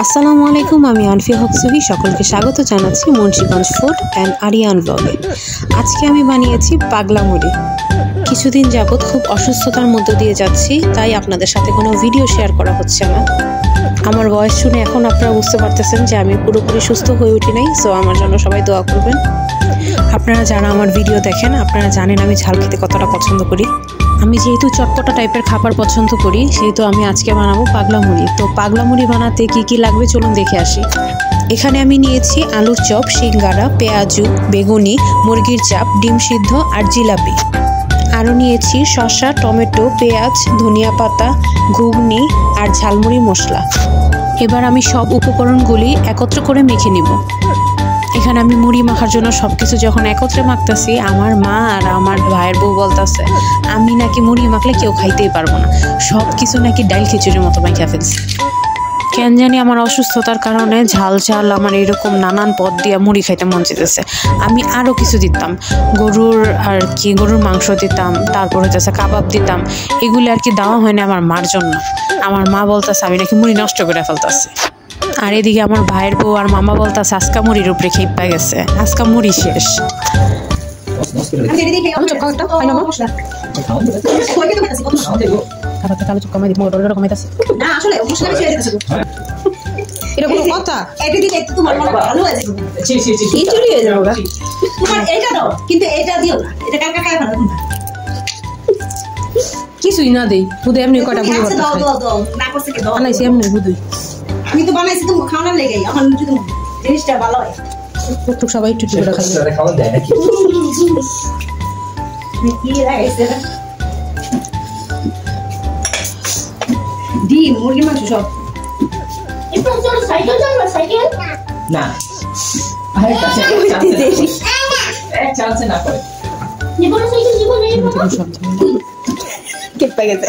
আসসালামু আলাইকুম, আমি আনফিয়া হক সুহি। সকলকে স্বাগত জানাচ্ছি মুন্সিগঞ্জ ফুড অ্যান্ড আরিয়ান ব্লগে। আজকে আমি বানিয়েছি পাগলা মুড়ি। কিছুদিন যাবৎ খুব অসুস্থতার মধ্য দিয়ে যাচ্ছি, তাই আপনাদের সাথে কোনো ভিডিও শেয়ার করা হচ্ছে না। আমার ভয়েস শুনে এখন আপনারা বুঝতে পারতেছেন যে আমি পুরোপুরি সুস্থ হয়ে উঠি নাই। সো আমার জন্য সবাই দোয়া করবেন। আপনারা যারা আমার ভিডিও দেখেন আপনারা জানেন আমি ঝাল খেতে কতটা পছন্দ করি। আমি যেহেতু চটপটা টাইপের খাবার পছন্দ করি, সেহেতু আমি আজকে বানাবো পাগলা মুড়ি। তো পাগলা মুড়ি বানাতে কি কি লাগবে চলুন দেখে আসি। এখানে আমি নিয়েছি আলুর চপ, সিঙ্গারা, পেঁয়াজু, বেগুনি, মুরগির চাপ, ডিম সিদ্ধ আর জিলাপি। আরও নিয়েছি শসা, টমেটো, পেঁয়াজ, ধনিয়া পাতা, ঘুগনি আর ঝালমুড়ি মশলা। এবার আমি সব উপকরণগুলি একত্র করে মেখে নিব। এখানে আমি মুড়ি মাখার জন্য সব কিছু যখন একত্রে মাখতেছি, আমার মা আর আমার ভাইয়ের বউ বলতেছে আমি নাকি মুড়ি মাখলে কেউ খাইতেই পারবো না, সব কিছু নাকি ডাল খিচুড়ির মতো মাখিয়ে ফেলছি। কেন জানি আমার অসুস্থতার কারণে ঝাল ঝাল আমার এরকম নানান পদ দিয়ে মুড়ি খাইতে মন চেতেছে। আমি আরও কিছু দিতাম, গরুর মাংস দিতাম, তারপর হচ্ছে কাবাব দিতাম। এগুলি আর কি দেওয়া হয় না আমার মার জন্য। আমার মা বলতেছে আমি নাকি মুড়ি নষ্ট করে ফেলতেছি। আর এদিকে আমার ভাইয়ের বউ আর মামা বলতেছে আজকা মুড়ির উপরে খেপা গেছে, আজকা মুড়ি শেষ। কিছুই না দেই বুধ এমনি কটা এমনি বুধই আমি তো বানাইছি তো খাওয়ানোর লেগেই। এখন যদি জিনিসটা ভালো হয় তো সবাই একটু করে খাই। খাওয়া দেয় নাকি? ডিম, মুরগির মাংস সব। না চান্সে না করে কেপা গেছে।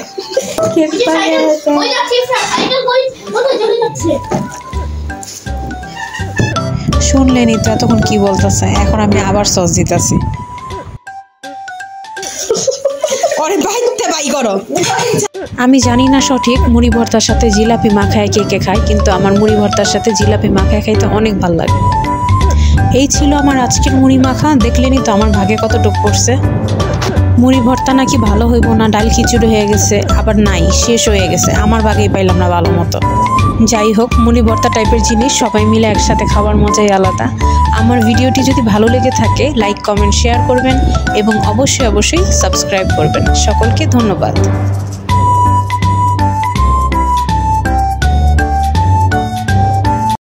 শুনলেনই তো এতক্ষণ কি বলতেছে, এখন আমি আবার সস দিতেছি। আমি জানি না সঠিক মুড়ি ভর্তার সাথে জিলাপি মাখায় কে কে খায়, কিন্তু আমার মুড়ি ভর্তার সাথে জিলাপি মাখায় খাইতে অনেক ভালো লাগে। এই ছিল আমার আজকের মুড়ি মাখা। দেখলেনই তো আমার ভাগে কত টোপ পড়ছে। মুড়ি ভর্তা নাকি ভালো হইব না, ডাল খিচুড়ি হয়ে গেছে, আবার নাই শেষ হয়ে গেছে। আমার ভাগেই পাইলাম না ভালো মতো। যাই হোক, মুড়ি ভর্তা টাইপের জিনিস সবাই মিলে একসাথে খাওয়ার মজাই আলাদা। আমার ভিডিওটি যদি ভালো লেগে থাকে লাইক, কমেন্ট, শেয়ার করবেন এবং অবশ্যই সাবস্ক্রাইব করবেন। সকলকে ধন্যবাদ।